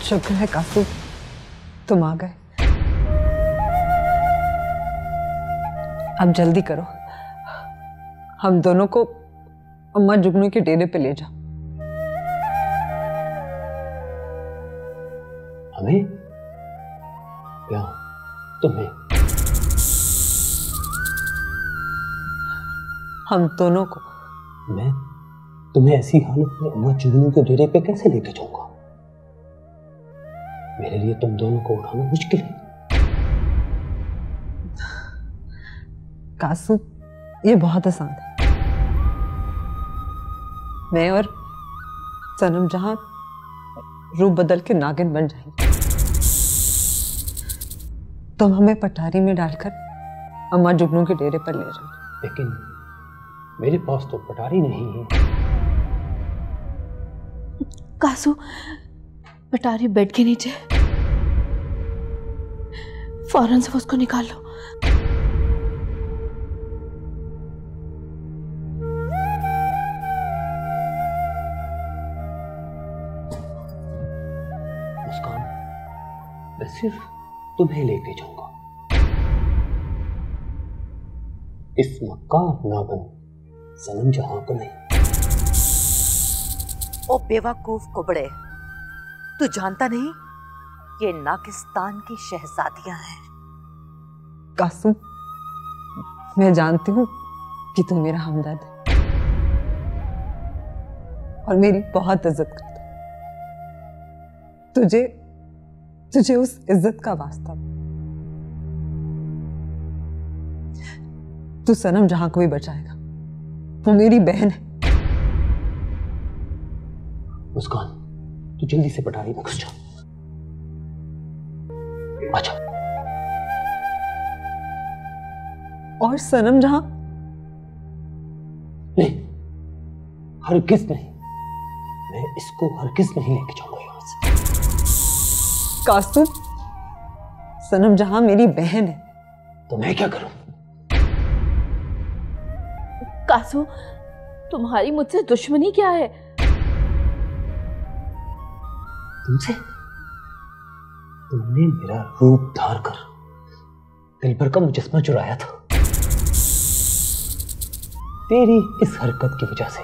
शुक्र है कासू, तुम आ गए। अब जल्दी करो, हम दोनों को अम्मा जुगनू के डेरे पे ले जाओ। हमें या तुम्हें? हम दोनों को। मैं तुम्हें ऐसी हालत में अम्मा जुगनू के डेरे पे कैसे लेके जाऊंगा? मेरे लिए तुम दोनों को उठाना मुश्किल है। कासू, ये बहुत आसान है। मैं और सनम जहां रूप बदल के नागिन बन जाएंगे। तुम हमें पटारी में डालकर अम्मा जुगनू के डेरे पर ले जाओ। लेकिन मेरे पास तो पटारी नहीं है। कासू, पटारी बेड के नीचे, फौरन से उसको निकाल लो। मुस्कान, मैं सिर्फ तुम्हें लेके जाऊंगा। इस मक्कार नागन सनम जहां को नहीं। ओ बेवकूफ कुबड़े, तू जानता नहीं ये नागिस्तान की शहजादियां हैं। कासू, मैं जानती हूँ कि तू मेरा हमदर्द है और मेरी बहुत इज्जत करता है। तुझे उस इज्जत का वास्ता। तू सनम जहां को भी बचाएगा, वो मेरी बहन है। मुस्कान, तू जल्दी से पटारी में घुस जा। अच्छा। और सनम जहां? नहीं, हरगिज नहीं। मैं इसको हरगिज नहीं लेके जाऊंगा यहां से। कासू, सनम जहां मेरी बहन है। तो मैं क्या करूं? कासू, तुम्हारी मुझसे दुश्मनी क्या है? तुमसे? तुमने मेरा रूप धार कर दिलबर का मुजस्मा चुराया था। तेरी इस हरकत की वजह से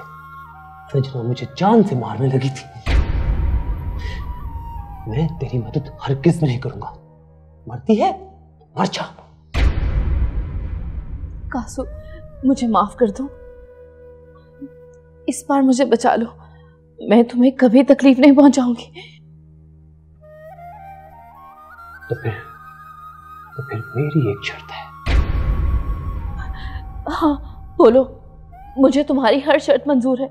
सजना मुझे जान से मारने लगी थी। मैं तेरी मदद हरगिज नहीं करूंगा। मरती है, मर जा। कासू, मुझे माफ कर दो। इस बार मुझे बचा लो। मैं तुम्हें कभी तकलीफ नहीं पहुंचाऊंगी। तो फिर मेरी एक शर्त है। हाँ, बोलो। मुझे तुम्हारी हर शर्त मंजूर है।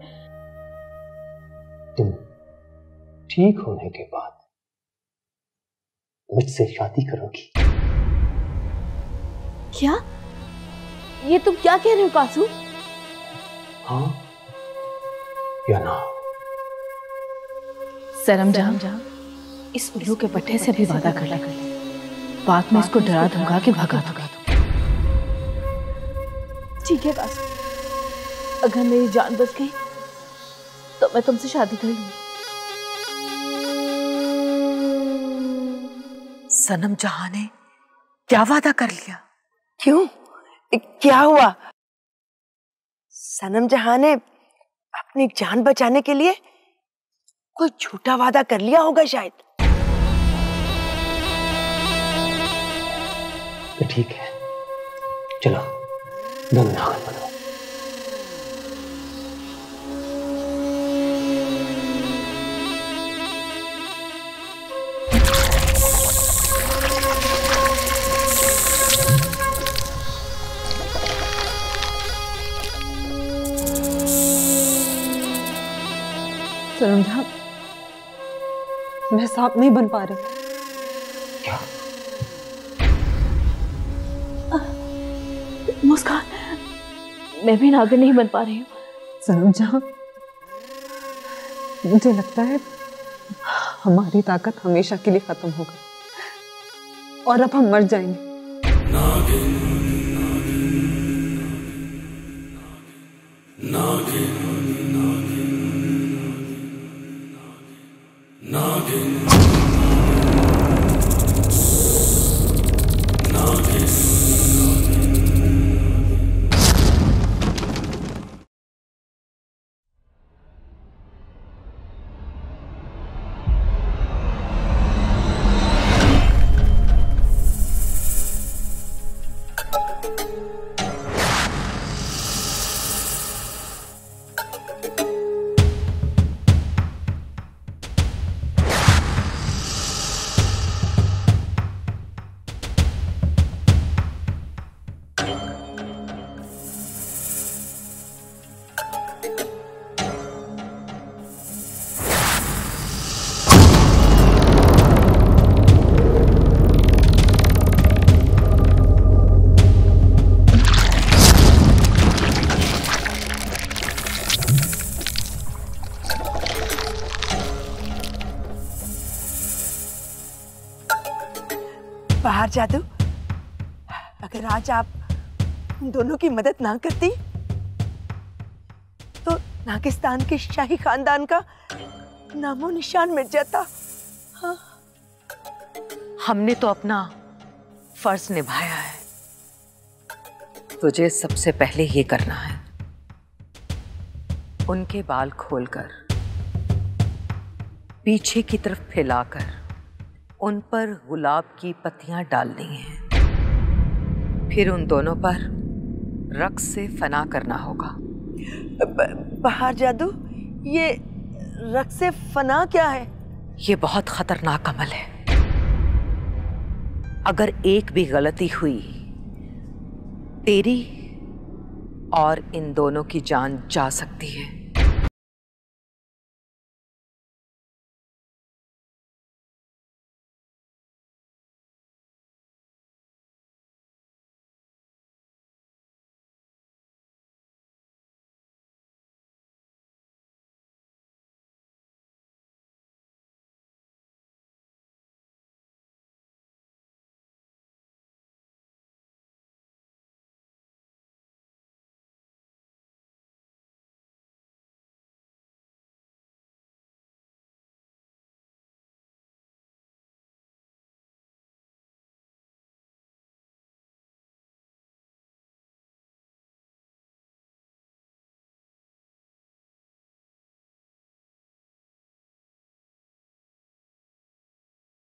तुम ठीक होने के बाद मुझसे शादी करोगी? क्या? ये तुम क्या कह रहे हो कासू? हाँ या ना? सनम जहां, इस उल्लू के पट्टे से भी वादा कर ले। बाद में इसको डरा धमका के भगा दूंगा। ठीक है कासू, अगर मेरी जान बच गई तो मैं तुमसे शादी कर लूंगी। सनम जहां ने क्या वादा कर लिया? क्यों? क्या हुआ? सनम जहां ने अपनी जान बचाने के लिए कोई झूठा वादा कर लिया होगा शायद। तो ठीक है, चलो दोनों नागन बनो। सनम जहां, मैं सांप नहीं बन पा रही। क्या? मुस्कान, मैं भी नागिन नहीं बन पा रही हूँ। सनम जहां, मुझे लगता है हमारी ताकत हमेशा के लिए खत्म हो गई और अब हम मर जाएंगे। नागिन, नागिन, नागिन, नागिन, नागिन। बाहर जादू, अगर आज आप उन दोनों की मदद ना करती तो नागिस्तान के शाही खानदान का नामो निशान मिट जाता। हाँ। हमने तो अपना फर्ज निभाया है, तुझे सबसे पहले ये करना है, उनके बाल खोलकर पीछे की तरफ फैलाकर उन पर गुलाब की पत्तियां डालनी हैं। फिर उन दोनों पर रक्स से फना करना होगा। बाहर जादू, ये रक्स से फना क्या है? ये बहुत खतरनाक अमल है। अगर एक भी गलती हुई, तेरी और इन दोनों की जान जा सकती है।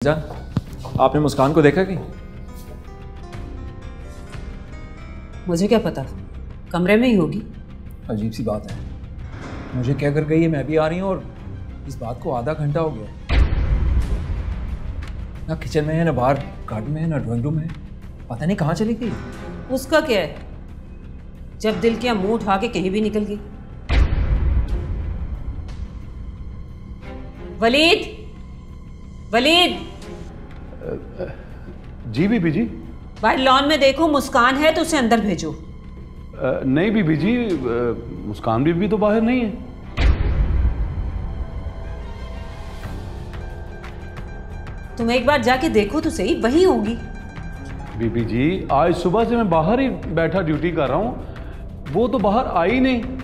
जान, आपने मुस्कान को देखा कि? मुझे क्या पता, कमरे में ही होगी। अजीब सी बात है, मुझे क्या कर गई है, मैं भी आ रही हूँ और इस बात को आधा घंटा हो गया। ना किचन में है, ना बाहर गार्डन में है, ना ड्राइंग रूम में है, पता नहीं कहाँ चली गई। उसका क्या है, जब दिल किया मुंह उठा के कहीं भी निकल गई। वलीद, वलीद। जी बीबी जी। बाहर लॉन में देखो, मुस्कान है तो उसे अंदर भेजो। नहीं बीबी जी, मुस्कान बीबी तो बाहर नहीं है। तुम एक बार जाके देखो तो सही, वही होगी। बीबी जी, आज सुबह से मैं बाहर ही बैठा ड्यूटी कर रहा हूं, वो तो बाहर आई नहीं।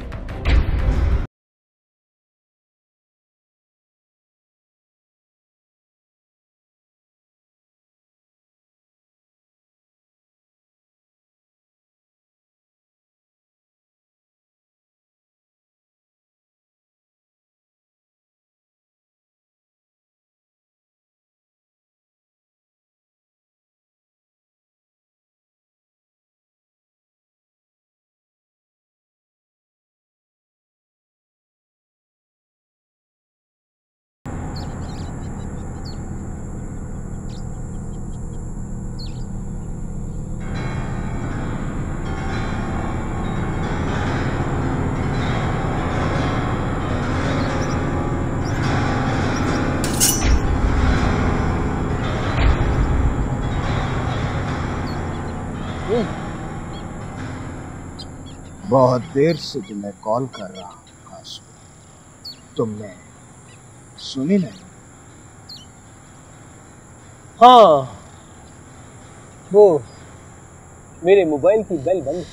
बहुत देर से तुम्हें कॉल कर रहा हूँ कासू, तुमने सुनी नहीं? हाँ, वो मेरे मोबाइल की बेल बंद।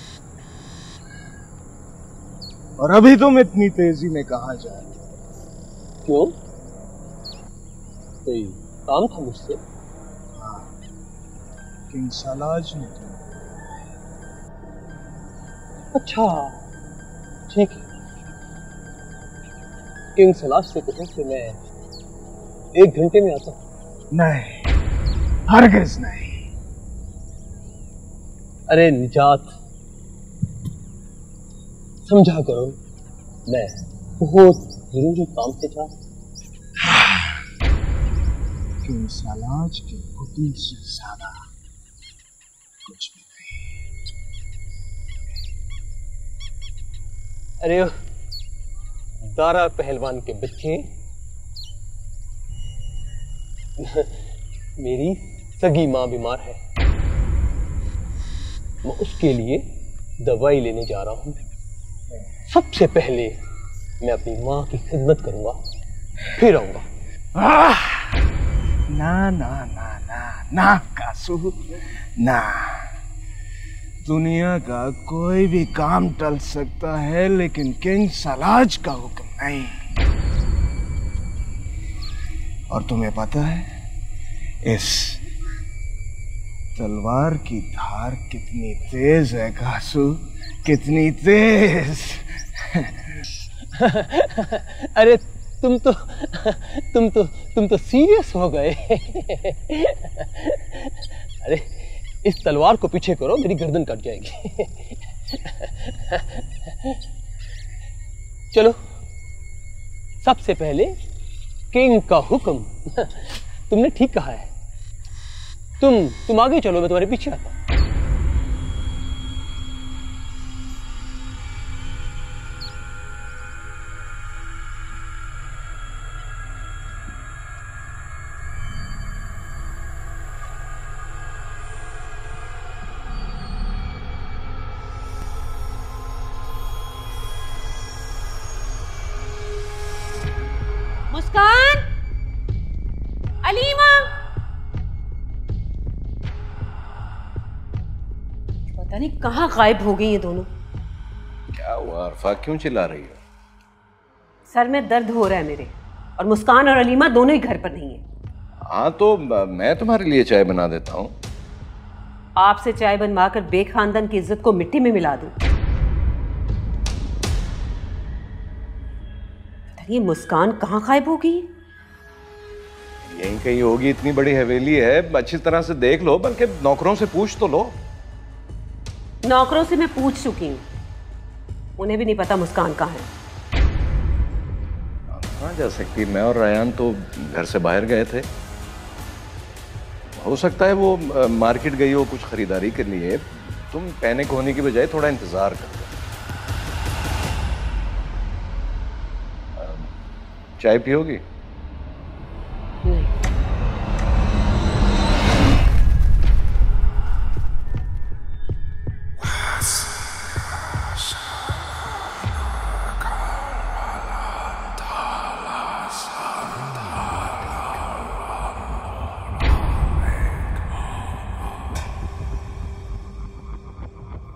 और अभी तुम इतनी तेजी में कहाँ जा रहे हो? क्यों, कोई काम था मुझसे? हाँ, किंग सलाज ने तुम। अच्छा ठीक है, किंग सलाज से कहो कि मैं 1 घंटे में आता हूँ। नहीं, हरगिज़ नहीं। अरे निजात, समझा करो, मैं बहुत जरूरी काम से था। किंग सलाज के हुक्म से ज्यादा कुछ भी नहीं। अरे दारा पहलवान के बच्चे मेरी सगी माँ बीमार है, मैं उसके लिए दवाई लेने जा रहा हूँ। सबसे पहले मैं अपनी माँ की खिदमत करूंगा, फिर आऊंगा। ना ना ना ना ना कासू ना। दुनिया का कोई भी काम टल सकता है लेकिन किंग सलाज का हुक्म नहीं। और तुम्हें पता है इस तलवार की धार कितनी तेज है कासू, कितनी तेज। अरे तुम तो सीरियस हो गए। अरे इस तलवार को पीछे करो, मेरी गर्दन कट जाएगी। चलो, सबसे पहले किंग का हुक्म। तुमने ठीक कहा है। तुम आगे चलो, मैं तुम्हारे पीछे आता हूं। मुस्कान, अलीमा, पता नहीं कहाँ गायब हो गई ये दोनों। क्या हुआ अरफा, क्यों चिल्ला रही हो? सर में दर्द हो रहा है मेरे, और मुस्कान और अलीमा दोनों ही घर पर नहीं है। हाँ तो मैं तुम्हारे लिए चाय बना देता हूँ। आपसे चाय बनवाकर बेग खानदान की इज्जत को मिट्टी में मिला दूं। ये मुस्कान कहाँ गायब हो गई? यहीं कहीं होगी, इतनी बड़ी हवेली है, अच्छी तरह से देख लो, बल्कि नौकरों से पूछ तो लो। नौकरों से मैं पूछ चुकी हूँ, उन्हें भी नहीं पता मुस्कान कहाँ है। कहाँ जा सकती, मैं और रायान तो घर से बाहर गए थे। हो सकता है वो मार्केट गई हो कुछ खरीदारी के लिए। तुम पैनिक होने की बजाय थोड़ा इंतजार करो। चाय पियोगी? नहीं।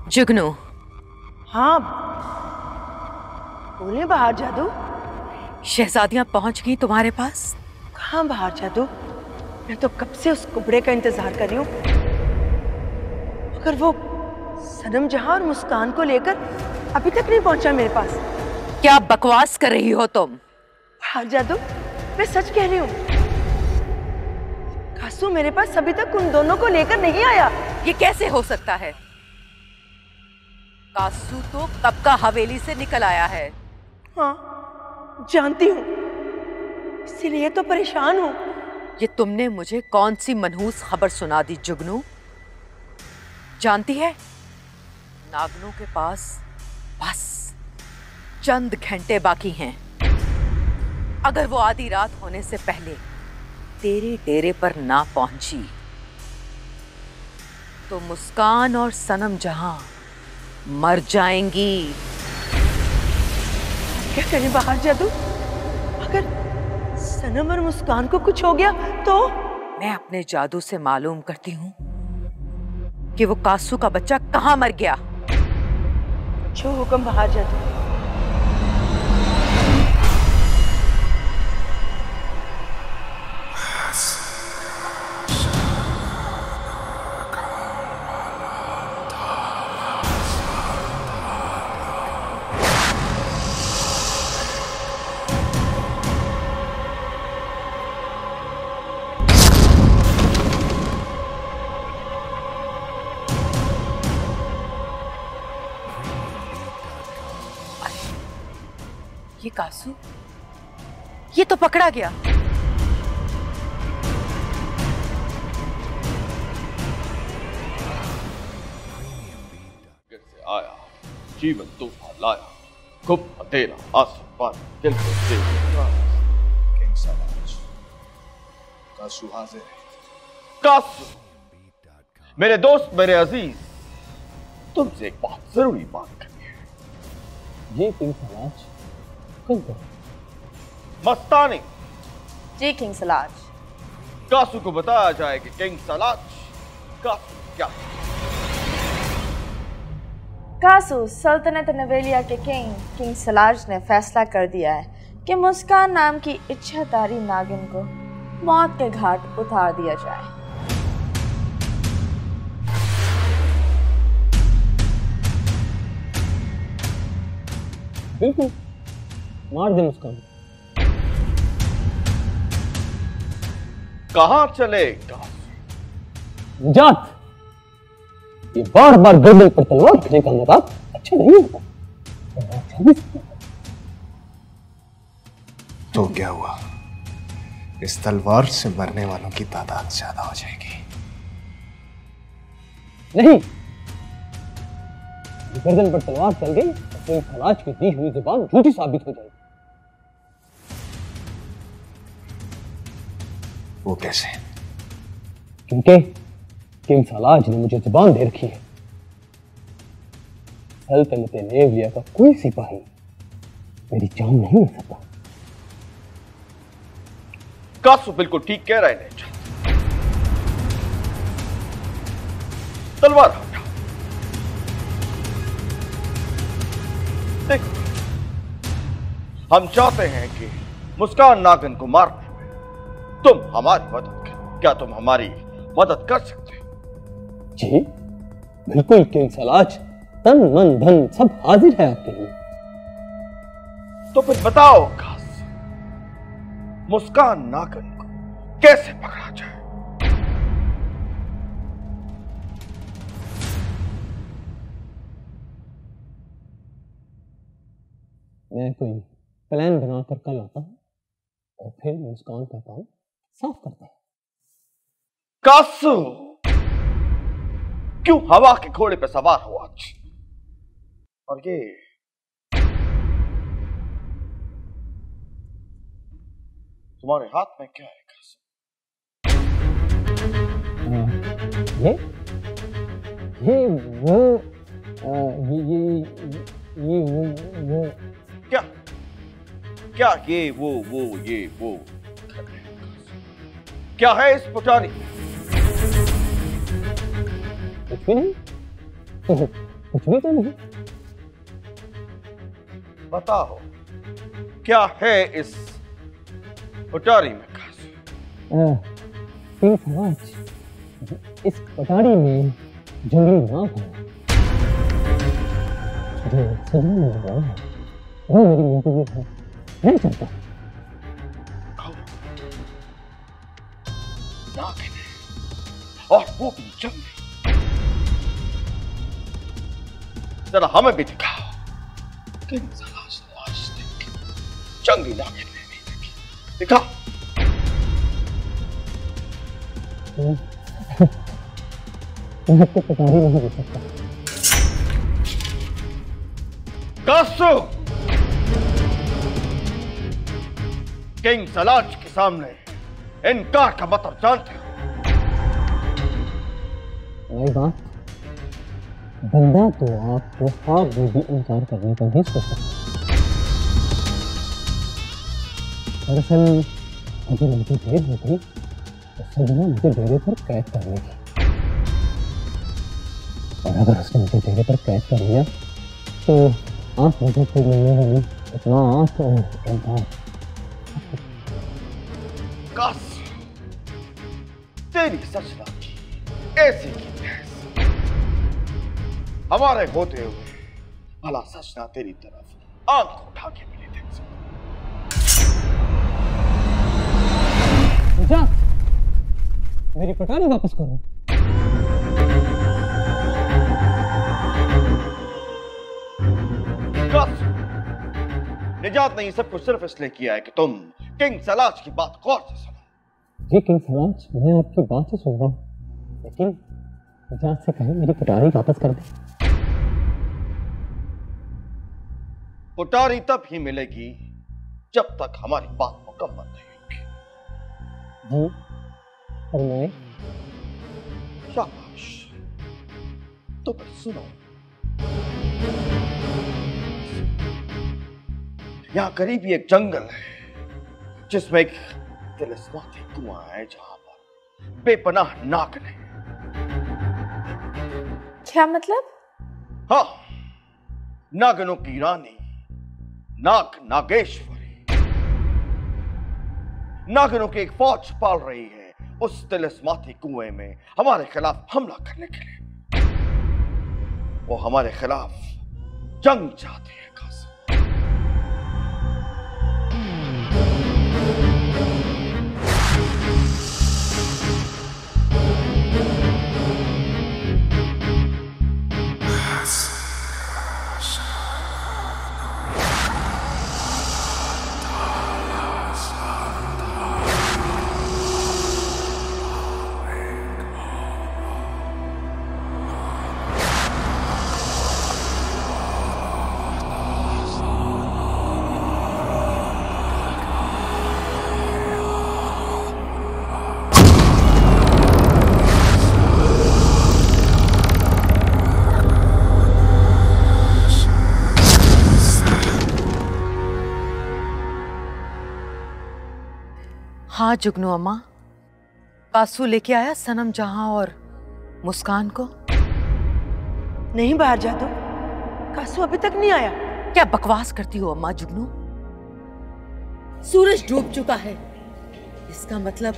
जुगनू। हाँ बोले बाहर जादू। शहजादियां पहुंच गई तुम्हारे पास? कहाँ बाहर जादू, मैं तो कब से उस कुबड़े का इंतजार कर रही हूँ, मगर वो सनम जहां और मुस्कान को लेकर अभी तक नहीं पहुंचा मेरे पास। क्या बकवास कर रही हो तुम? बाहर जादू, मैं सच कह रही हूँ। कासू मेरे पास अभी तक उन दोनों को लेकर नहीं आया। ये कैसे हो सकता है? कासू तो कब का हवेली से निकल आया है। हाँ जानती हूँ, इसीलिए तो परेशान हूँ। ये तुमने मुझे कौन सी मनहूस खबर सुना दी जुगनू? जानती है, नागनों के पास बस चंद घंटे बाकी हैं। अगर वो आधी रात होने से पहले तेरे डेरे पर ना पहुंची तो मुस्कान और सनम जहां मर जाएंगी। क्या करें बाहर जादू, अगर सनम और मुस्कान को कुछ हो गया तो? मैं अपने जादू से मालूम करती हूँ कि वो कासू का बच्चा कहाँ मर गया। जो हुक्म बाहर जादू। ये कासू, ये तो पकड़ा गया। आया जीवन तूफान लाया, खूब तेरा आसमान दिल से किंग सलाज, कासू हाजिर है। कासू, मेरे दोस्त, मेरे अजीज, तुमसे एक बहुत जरूरी बात करनी है। ये किंग सलाज मस्तानी। जी किंग सलाज। कासू को बताया जाए कि किंग सलाज कासू क्या है। कासू, सल्तनत नवेलिया के किंग सलाज ने फैसला कर दिया है कि मुस्कान नाम की इच्छाधारी नागिन को मौत के घाट उतार दिया जाए। बिल्कुल, मार दे मुस्कान। कहां चले? निजात। ये बार बार गर्दन पर तलवार रखने का अंदाज अच्छा नहीं होता। तो क्या हुआ? इस तलवार से मरने वालों की तादाद ज्यादा हो जाएगी। नहीं, गर्दन पर तलवार चल गई तो सलाज की दी हुई जुबान झूठी साबित हो जाएगी। वो कैसे? क्योंकि किंग सलाज ने मुझे जुबान दे रखी है। सल्तनत नेवलिया का कोई सिपाही मेरी जान नहीं ले सकता। कासू बिल्कुल ठीक कह रहे हैं। तलवार हटा। देखो, हम चाहते हैं कि मुस्कान नागिन को मारने में तुम हमारी मदद करो। क्या तुम हमारी मदद कर सकते हो? जी बिल्कुल किंग सलाज, तन मन धन सब हाजिर है आपके लिए। तो फिर बताओ कासू, मुस्कान नागिन को कैसे पकड़ा जाए? मैं कोई प्लान बनाकर कल आता हूं और फिर मुस्कान का काम साफ करता हूं। कासू, क्यों हवा के घोड़े पे सवार हो आज? और ये तुम्हारे हाथ में क्या है कासू? ये वो ये वो क्या क्या ये वो क्या है इस पुटारी? कुछ भी नहीं, कुछ भी तो नहीं। बताओ क्या है इस पुटारी में कासू? किंग सलाज, इस पटारी में जंगली नाग है जो सजने में लगा है। वो मेरी मंजूरी है, नहीं चलता। नागिन है और वो भी जंगली। जरा हमें भी दिखाओ। किंग सलाज ने आज तक जंगली नागिन नहीं देखी। दिखाओ। मैं आपको पटारी नहीं दे सकता। कासू, किंग सलाज के सामने इनकार का मतलब जानते हो? वही बात, बंदा तो आपको ख्वाब में भी इनकार करने का नहीं सोच सकता। दरअसल अगर मुझे देर हो गई तो सजना मुझे डेरे पर कैद करने की, और अगर उसने मुझे डेरे पर कैद कर लिया तो आप मुझे कोई मिलने वाली इतना आंख और इनकार। कासू, तेरी सजना की ऐसी की तैसी हमारे होते हुए भला सजना तेरी तरफ आंख उठा के भी नहीं देख सकता। मेरी पटारी वापस करो। कासू, निजात ने ये सब कुछ सिर्फ इसलिए किया है कि तुम किंग सलाज की बात गौर से सुनो। जी किंग सलाज, मैं आपकी बात से सुन रहा हूँ, लेकिन निजात से कहें मेरी पटारी वापस कर दे। पुटारी तब ही मिलेगी जब तक हमारी बात मुकम्मल नहीं होगी। जी फरमाए। शाबाश, तो फिर सुनो। यहाँ करीब ही एक जंगल है जिसमें एक तिलिस्माती कुआं है जहां पर बेपनाह नागन है। क्या मतलब? हाँ, नागनों की रानी नाग नागेश्वरी नागनों की एक फौज पाल रही है उस तिलिस्माती कुएं में हमारे खिलाफ हमला करने के लिए। वो हमारे खिलाफ जंग चाहती है। हाँ जुगनू अम्मा, कासू लेके आया सनम जहां और मुस्कान को? नहीं बाहर जादू, कासू अभी तक नहीं आया। क्या बकवास करती हो अम्मा जुगनू? सूरज डूब चुका है, इसका मतलब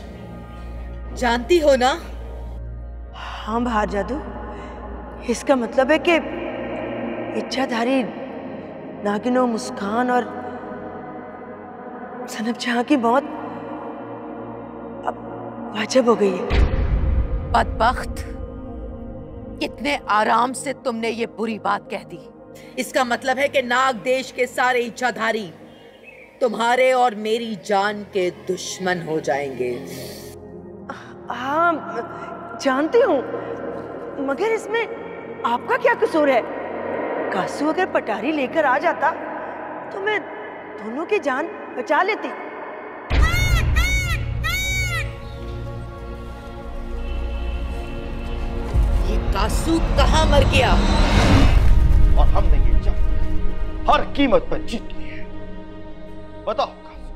जानती हो ना? हाँ बाहर जादू, इसका मतलब है कि इच्छाधारी नागिनों मुस्कान और सनम जहां की मौत वाजिब हो गई है। बदबख्त, कितने आराम से तुमने ये बुरी बात कह दी। इसका मतलब है कि नाग देश के सारे इच्छाधारी तुम्हारे और मेरी जान के दुश्मन हो जाएंगे। हाँ जानती हूँ, मगर इसमें आपका क्या कसूर है? कासू अगर पटारी लेकर आ जाता तो मैं दोनों की जान बचा लेती। कासू कहाँ मर गया? और हमने ये जंग हर कीमत पर जीत ली है। बताओ कासू,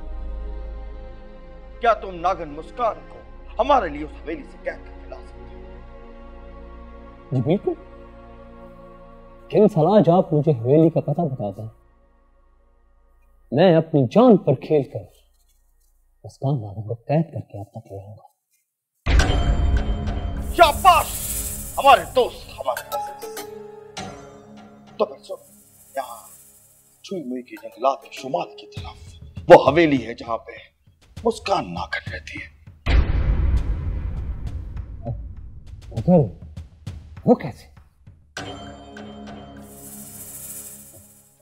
क्या तुम नागन मुस्कान को हमारे लिए उस हवेली से कैद करके ला सकते हो? जी बिल्कुल। किंग सलाज, आप मुझे हवेली का पता बता दें, मैं अपनी जान पर खेलकर मुस्कान नागन को कैद करके आप तक ले आऊंगा। शाबाश हमारे दोस्त, हमारे अजीज। तो फिर सुनो, यहाँ छुई मुई के जंगलात के शुमाल की तरफ वो हवेली है जहां पे मुस्कान नागन रहती है। मगर वो कैसे?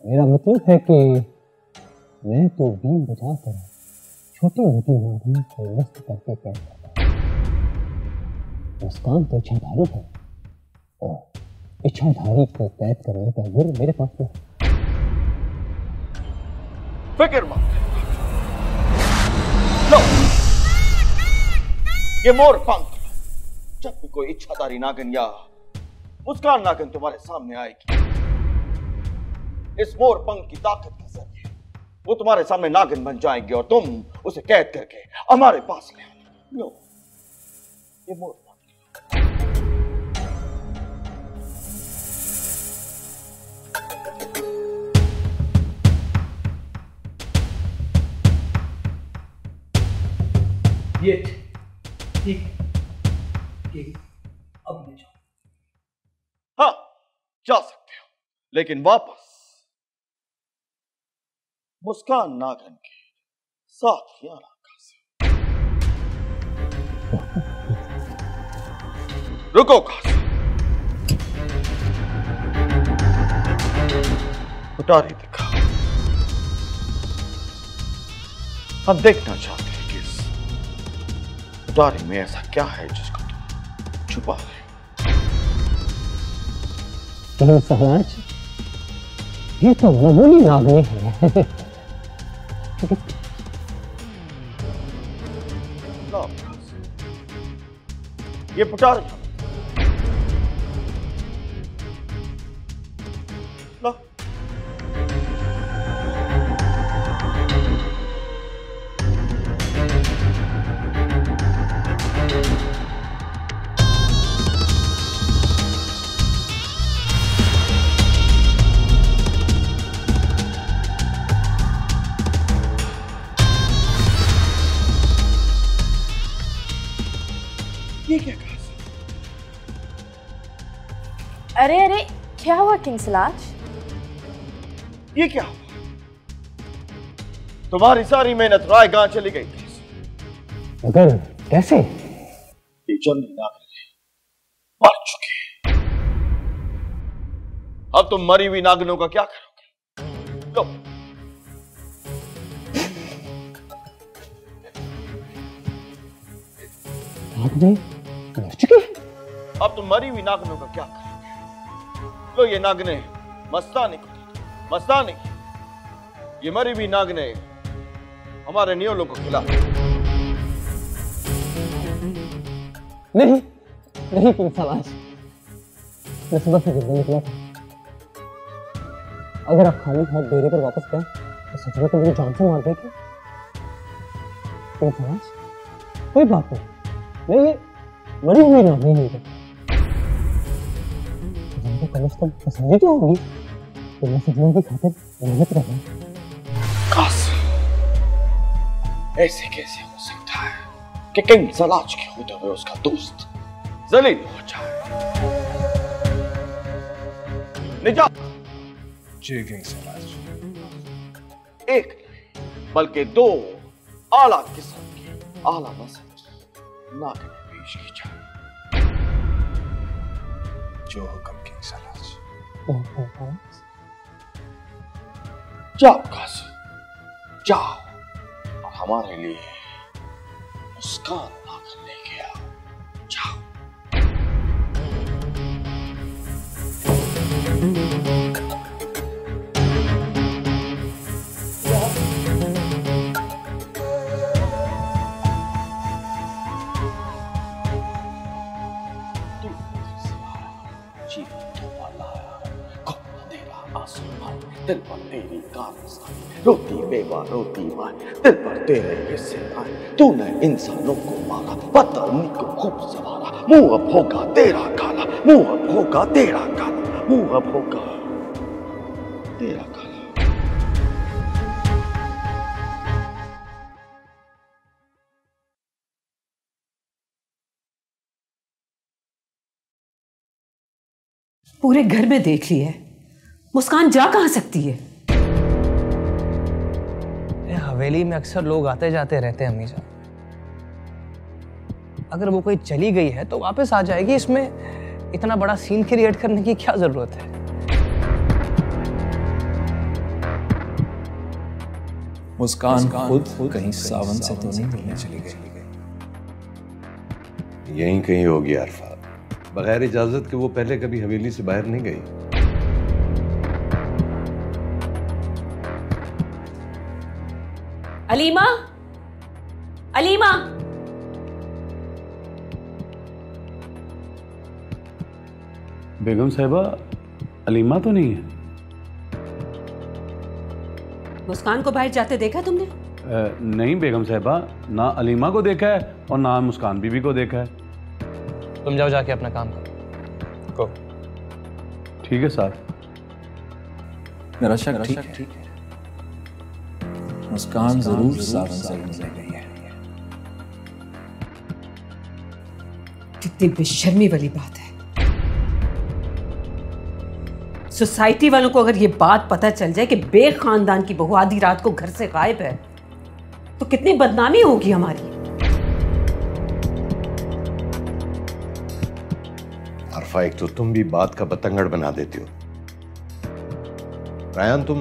मेरा मतलब है कि मैं तो बीन बजाकर छोटी मोटी नागिनों को मस्त करके कैद करता हूं। मुस्कान तो इच्छाधारी है और इच्छाधारी को कैद करने का गुर मेरे पास है। फिक्र मत लो, ये मोर पंख, जब भी कोई इच्छाधारी नागिन या मुस्कान नागिन तुम्हारे सामने आएगी, इस मोर पंख की ताकत के जरिए वो तुम्हारे सामने नागिन बन जाएंगे और तुम उसे कैद करके हमारे पास ले आना। लो, ये मोर पंख। ये ठीक, अब ले जाओ। हाँ जा सकते हो, लेकिन वापस मुस्कान नागन के साथ ही आना। रुको कासिम, उतारी दिखा। हम देखना चाहते हैं कि इस उतारी में ऐसा क्या है जिसको तुम छुपा रहे हो। सहराज, ये तो मामूली नागनी है। ये पुटारी लो। अरे अरे, क्या हुआ किंग सलाज? ये क्या हुआ? तुम्हारी सारी मेहनत राय कहां चली गई? मगर कैसे? ये चंद नागने मर चुके हैं। अब तुम मरी हुई नागनों का क्या करोगे? लो। नागने मर चुके हैं? अब तुम मरी हुई नागनों का क्या करोगे? लो ये नागने मस्तानी को दे दो। मस्तानी, ये मरी हुई नागने हमारे नियोलों को खिला। नहीं नहीं किंग सलाज, मैं सुबह से जल्दी निकला था। अगर आप खाली हाथ डेरे पर वापस गए तो सच में तो मुझे जान से मार देगी। किंग सलाज, कोई बात नहीं, ये मरी हुई नागनी नहीं है। मुझे कम से कम तसल्ली तो होगी तो मैं सजनों की खातिर मेहनत कर रहा हूँ। ऐसे कैसे हो सकता है कि किंग सलाज के होते हुए उसका दोस्त जलील हो जाए? निजात जी किंग सलाज। एक नहीं बल्कि दो आला किस्म की, आला नस्ल की नागने पेश की जाए। जो हुक्म किंग सलाज। जाओ कासू, जाओ और हमारे लिए मुस्कान नागन लेके आओ। जाओ। दिल पर तेरी कारस्तानी, रोती बेवा रोती मार, दिल पर तेरे हिस्से आए। तूने इंसानों को मारा, पतनी को खूब सवारा। मुंह अब होगा तेरा काला, मुंह अब होगा तेरा काला, मुंह अब होगा तेरा काला। पूरे घर में देख ली है, मुस्कान जा कहां सकती है? हवेली में अक्सर लोग आते जाते रहते हैं हमेशा। अगर वो कोई चली गई है तो वापस आ जाएगी। इसमें इतना बड़ा सीन क्रिएट करने की क्या जरूरत है? मुस्कान खुद कहीं सावन से तो नहीं मिलने चली गई? यहीं कहीं होगी अरफा। बगैर इजाजत के वो पहले कभी हवेली से बाहर नहीं गई। अलीमा, अलीमा, बेगम साहिबा, अलीमा तो नहीं है? मुस्कान को बाहर जाते देखा तुमने? नहीं बेगम साहिबा, ना अलीमा को देखा है और ना मुस्कान बीबी को देखा है। तुम जाओ, जाके अपना काम करो। ठीक है साहब। मेरा शक ठीक है। मुस्कान जरूर सावन से मिल गई है। कितनी बेशर्मी वाली बात है। सोसाइटी वालों को अगर ये बात पता चल जाए कि बेखानदान की बहू आधी रात को घर से गायब है तो कितनी बदनामी होगी हमारी। अरफा, एक तो तुम भी बात का बतंगड़ बना देती हो। रायन, तुम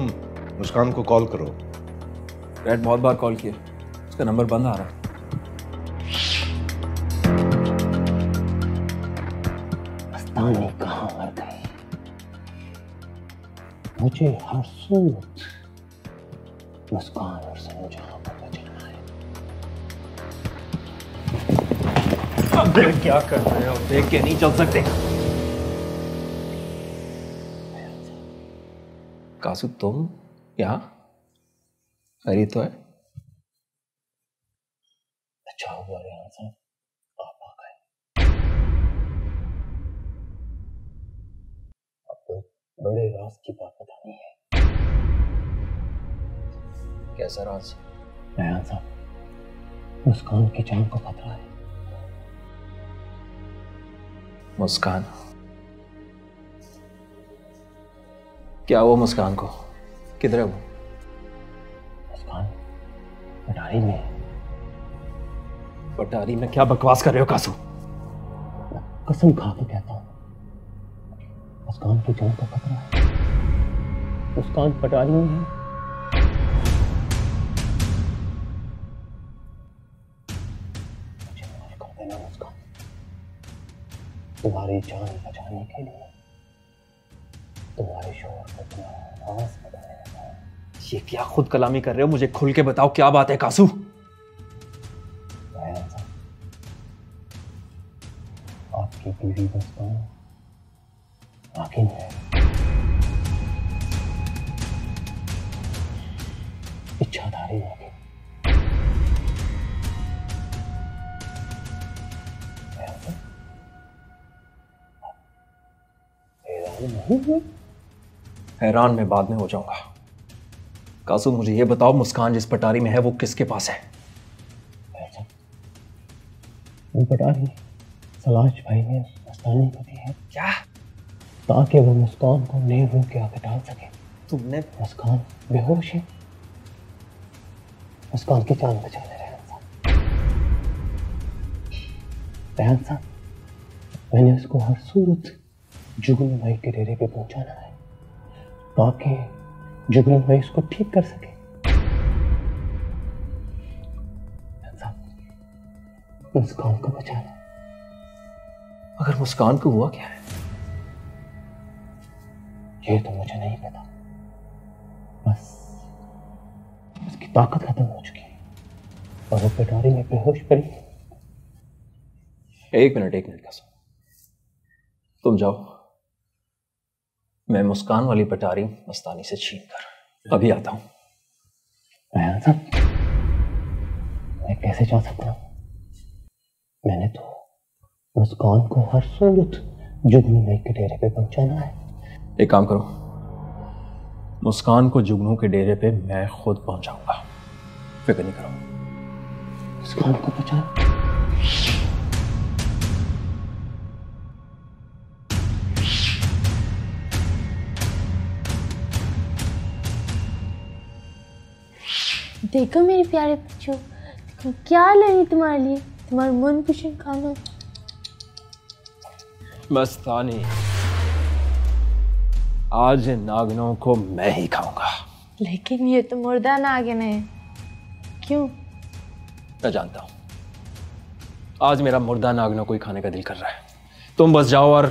मुस्कान को कॉल करो। रेड बहुत बार कॉल किया, उसका नंबर बंद आ रहा है। मस्तानी कहाँ मर गई? मुझे हर सूरत मुस्कान और सनूजहां को बचाना है। अबे क्या कर रहे हो? देख के नहीं चल सकते। कासू, तुम यहाँ? खैरियत तो है? अच्छा हुआ रेहान साहब आप आ गए। आपको बड़े राज की बात बतानी है। कैसा राज? रेहान साहब, मुस्कान की जान को खतरा है। मुस्कान? क्या हुआ मुस्कान को? किधर है वो? मुस्कान पटारी में। पटारी में? क्या बकवास कर रहे हो कासू? कसम खा के कहता हूँ, मुस्कान की जान का खतरा है। मुस्कान पटारी में है। मुझे माफ कर देना मुस्कान। तुम्हारी जान बचाने के लिए तुम्हारे शोहर को तुम्हारा आवाज बताने लगा। ये क्या खुद कलामी कर रहे हो? मुझे खुल के बताओ क्या बात है कासू? आपकी बीवी मुस्कान नागिन है, इच्छाधारी नागिन। हैरान नहीं हुए? हैरान मैं बाद में हो जाऊंगा। कासू मुझे ये बताओ, मुस्कान जिस पटारी में है वो किसके पास है? वो पटारी सलाज भाई ने मस्तानी को दी है। क्या? ताकि वो मुस्कान को नेव मुंह के आगे डाल सके। तुमने? मुस्कान बेहोश है। मुस्कान की जान बचाने रेहान साहब, मैंने उसको हर सूरत जुगनू भाई के डेरे पे पहुंचाना है ताकि जुगनू भाई उसको ठीक कर सके। मुस्कान को बचाना। अगर मुस्कान को हुआ क्या है? ये तो मुझे नहीं पता, बस उसकी ताकत खत्म हो चुकी है और वो पटारी में बेहोश पड़ी। एक मिनट कासू, तुम जाओ, मैं मुस्कान वाली पटारी मस्तानी से छीन कर अभी आता हूं। रेहान साहब, मैं कैसे जा सकता हूं? मैंने तो मुस्कान को हर सूरत जुगनू भाई के डेरे पे पहुंचाना है। एक काम करो, मुस्कान को जुगनू के डेरे पे मैं खुद पहुंचाऊंगा, फिक्र नहीं करो। मुस्कान को बचा। देखो मेरे प्यारे बच्चों, देखो क्या लाई तुम्हारे लिए, तुम्हारा मनपसंद खाना। मस्तानी, आज इन नागिनों को मैं ही खाऊंगा। लेकिन ये तो मुर्दा नागिन है। क्यों? मैं जानता हूं, आज मेरा मुर्दा नागिनों को ही खाने का दिल कर रहा है। तुम बस जाओ और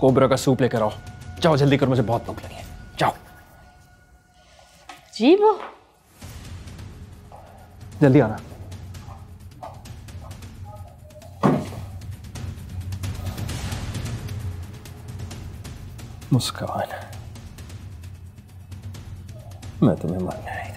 कोबरा का सूप लेकर आओ। जाओ जल्दी कर, मुझे बहुत भूख लगी है। जाओ जी। वो जल्दी आना। मुस्कान, मैं तुम्हें मारने नहीं